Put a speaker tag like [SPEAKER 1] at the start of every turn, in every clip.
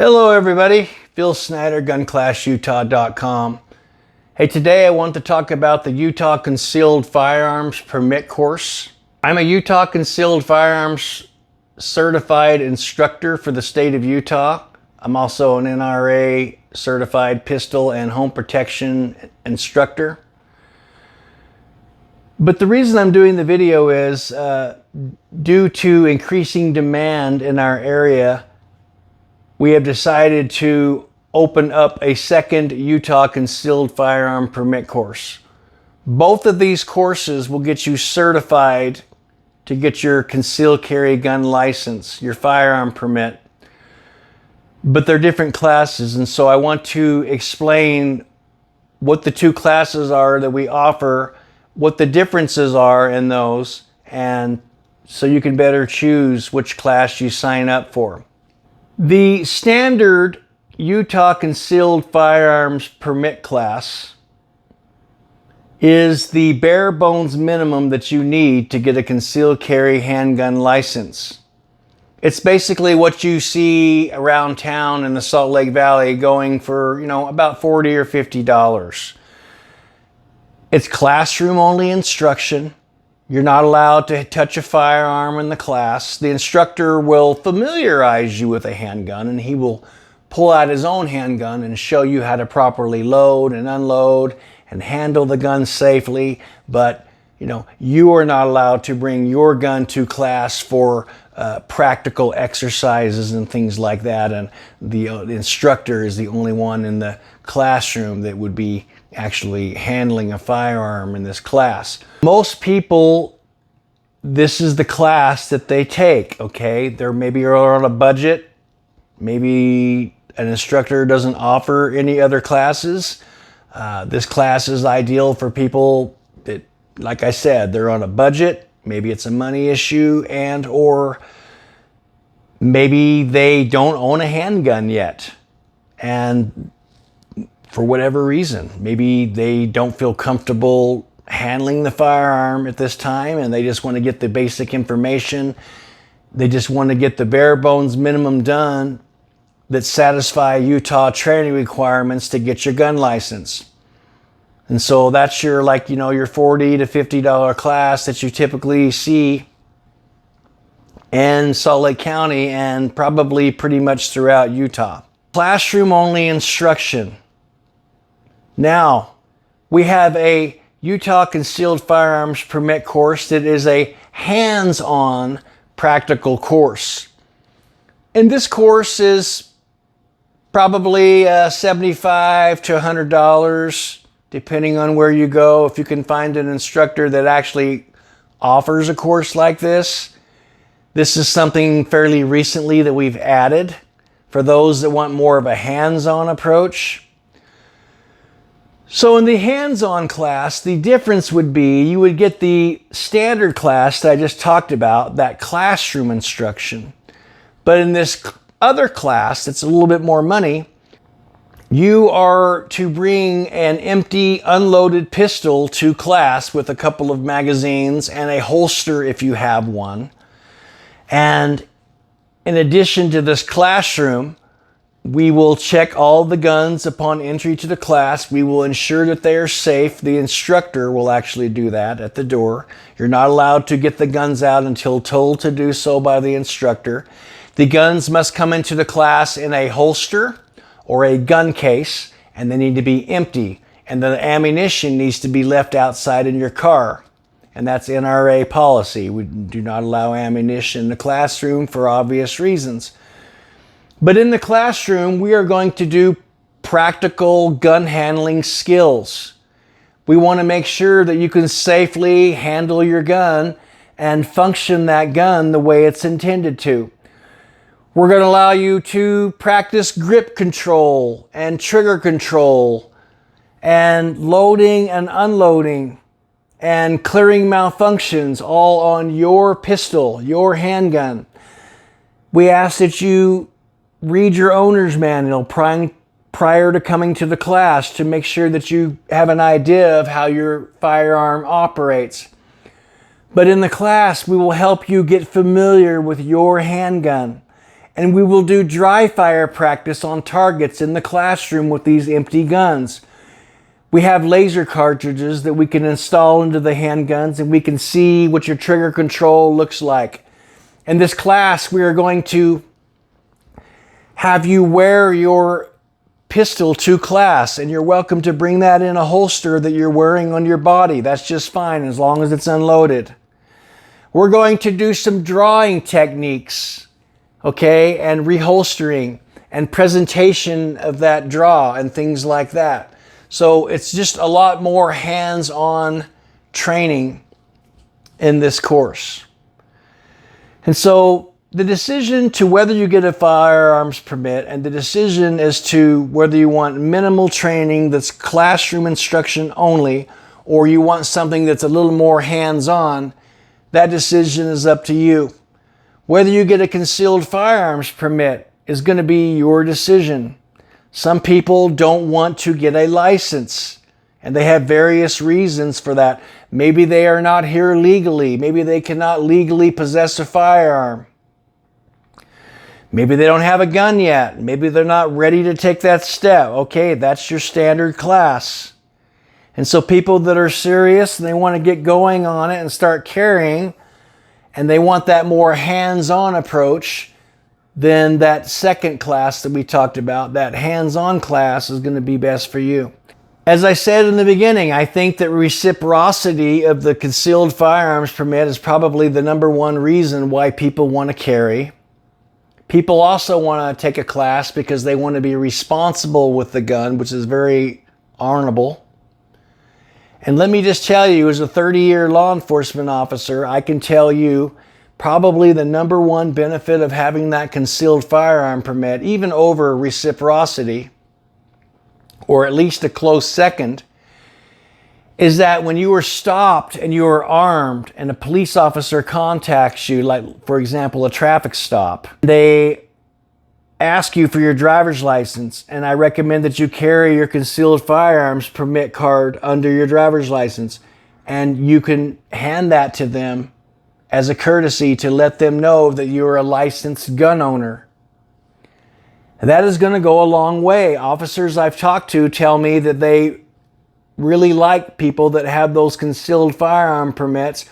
[SPEAKER 1] Hello everybody, Phil Snyder, GunClassUtah.com. Hey, today I want to talk about the Utah Concealed Firearms Permit course. I'm a Utah Concealed Firearms certified instructor for the state of Utah. I'm also an NRA certified pistol and home protection instructor. But the reason I'm doing the video is due to increasing demand in our area, we have decided to open up a second Utah Concealed Firearm Permit course. Both of these courses will get you certified to get your concealed carry gun license, your firearm permit. But they're different classes, and so I want to explain what the two classes are that we offer, what the differences are in those, and so you can better choose which class you sign up for. The standard Utah Concealed Firearms Permit class is the bare bones minimum that you need to get a concealed carry handgun license. It's basically what you see around town in the Salt Lake Valley going for, about $40 or $50. It's classroom only instruction. You're not allowed to touch a firearm in the class. The instructor will familiarize you with a handgun, and he will pull out his own handgun and show you how to properly load and unload and handle the gun safely. But you are not allowed to bring your gun to class for practical exercises and things like that. And the instructor is the only one in the classroom that would be actually handling a firearm in this class. Most people, this is the class that they take, okay? They're maybe on a budget. Maybe an instructor doesn't offer any other classes. This class is ideal for people that, like I said, they're on a budget. Maybe it's a money issue, and or maybe they don't own a handgun yet. And for whatever reason, maybe they don't feel comfortable handling the firearm at this time, and they just want to get the basic information. They just want to get the bare bones minimum done that satisfy Utah training requirements to get your gun license. And so that's your your $40 to $50 class that you typically see in Salt Lake County and probably pretty much throughout Utah. Classroom only instruction. Now, we have a Utah Concealed Firearms Permit course that is a hands-on practical course. And this course is probably $75 to $100, depending on where you go. If you can find an instructor that actually offers a course like this. This is something fairly recently that we've added for those that want more of a hands-on approach. So in the hands-on class, the difference would be you would get the standard class that I just talked about, that classroom instruction. But in this other class, that's a little bit more money, you are to bring an empty, unloaded pistol to class with a couple of magazines and a holster if you have one. And in addition to this classroom, we will check all the guns upon entry to the class. We will ensure that they are safe. The instructor will actually do that at the door. You're not allowed to get the guns out until told to do so by the instructor. The guns must come into the class in a holster or a gun case, and they need to be empty. And the ammunition needs to be left outside in your car. And that's NRA policy. We do not allow ammunition in the classroom for obvious reasons. But in the classroom, we are going to do practical gun handling skills. We want to make sure that you can safely handle your gun and function that gun the way it's intended to. We're going to allow you to practice grip control and trigger control and loading and unloading and clearing malfunctions all on your pistol, your handgun. We ask that you read your owner's manual prior to coming to the class to make sure that you have an idea of how your firearm operates. But in the class, we will help you get familiar with your handgun and we will do dry fire practice on targets in the classroom with these empty guns. We have laser cartridges that we can install into the handguns, and we can see what your trigger control looks like. In this class, we are going to have you wear your pistol to class, and you're welcome to bring that in a holster that you're wearing on your body. That's just fine as long as it's unloaded. We're going to do some drawing techniques, okay, and reholstering and presentation of that draw and things like that. So it's just a lot more hands-on training in this course. And so the decision to whether you get a firearms permit and the decision as to whether you want minimal training that's classroom instruction only, or you want something that's a little more hands-on, that decision is up to you. Whether you get a concealed firearms permit is going to be your decision. Some people don't want to get a license, and they have various reasons for that. Maybe they are not here legally. Maybe they cannot legally possess a firearm. Maybe they don't have a gun yet. Maybe they're not ready to take that step. Okay, that's your standard class. And so people that are serious and they want to get going on it and start carrying, and they want that more hands-on approach, then that second class that we talked about, that hands-on class, is going to be best for you. As I said in the beginning, I think that reciprocity of the concealed firearms permit is probably the #1 reason why people want to carry. People also want to take a class because they want to be responsible with the gun, which is very honorable. And let me just tell you, as a 30-year law enforcement officer, I can tell you probably the #1 benefit of having that concealed firearm permit, even over reciprocity, or at least a close second, is that when you are stopped and you are armed and a police officer contacts you, like for example a traffic stop, they ask you for your driver's license, and I recommend that you carry your concealed firearms permit card under your driver's license, and you can hand that to them as a courtesy to let them know that you're a licensed gun owner. And that is going to go a long way. Officers I've talked to tell me that they really like people that have those concealed firearm permits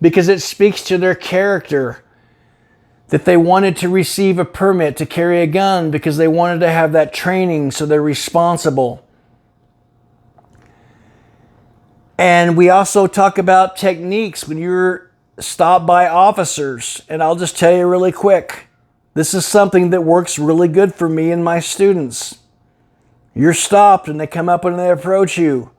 [SPEAKER 1] because it speaks to their character, that they wanted to receive a permit to carry a gun because they wanted to have that training, so they're responsible. And we also talk about techniques when you're stopped by officers. And I'll just tell you really quick, this is something that works really good for me and my students. You're stopped and they come up and they approach you.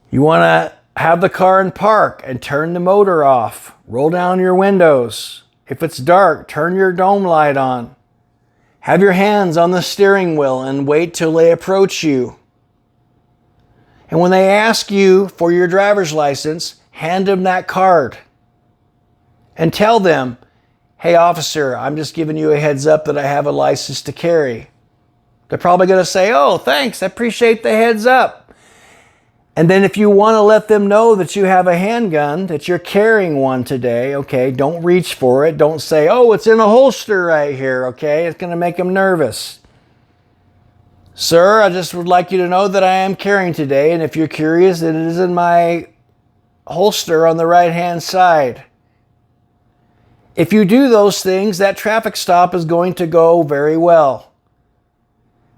[SPEAKER 1] You want to have the car in park and turn the motor off. Roll down your windows. If it's dark, turn your dome light on. Have your hands on the steering wheel and wait till they approach you. And when they ask you for your driver's license, hand them that card. And tell them, hey officer, I'm just giving you a heads up that I have a license to carry. They're probably going to say, oh, thanks, I appreciate the heads up. And then if you want to let them know that you have a handgun, that you're carrying one today, okay, don't reach for it. Don't say, oh, it's in a holster right here, okay? It's going to make them nervous. Sir, I just would like you to know that I am carrying today, and if you're curious, it is in my holster on the right-hand side. If you do those things, that traffic stop is going to go very well.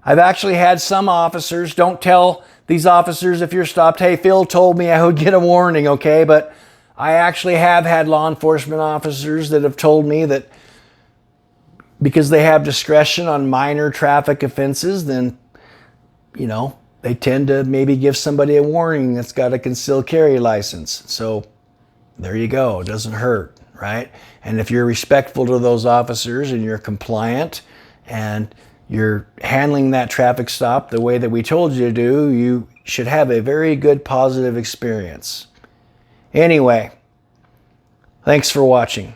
[SPEAKER 1] I've actually had some officers, don't tell these officers if you're stopped, hey, Phil told me I would get a warning, okay? But I actually have had law enforcement officers that have told me that because they have discretion on minor traffic offenses, then, you know, they tend to maybe give somebody a warning that's got a concealed carry license. So there you go. It doesn't hurt, right? And if you're respectful to those officers and you're compliant and you're handling that traffic stop the way that we told you to do, you should have a very good positive experience. Anyway, thanks for watching.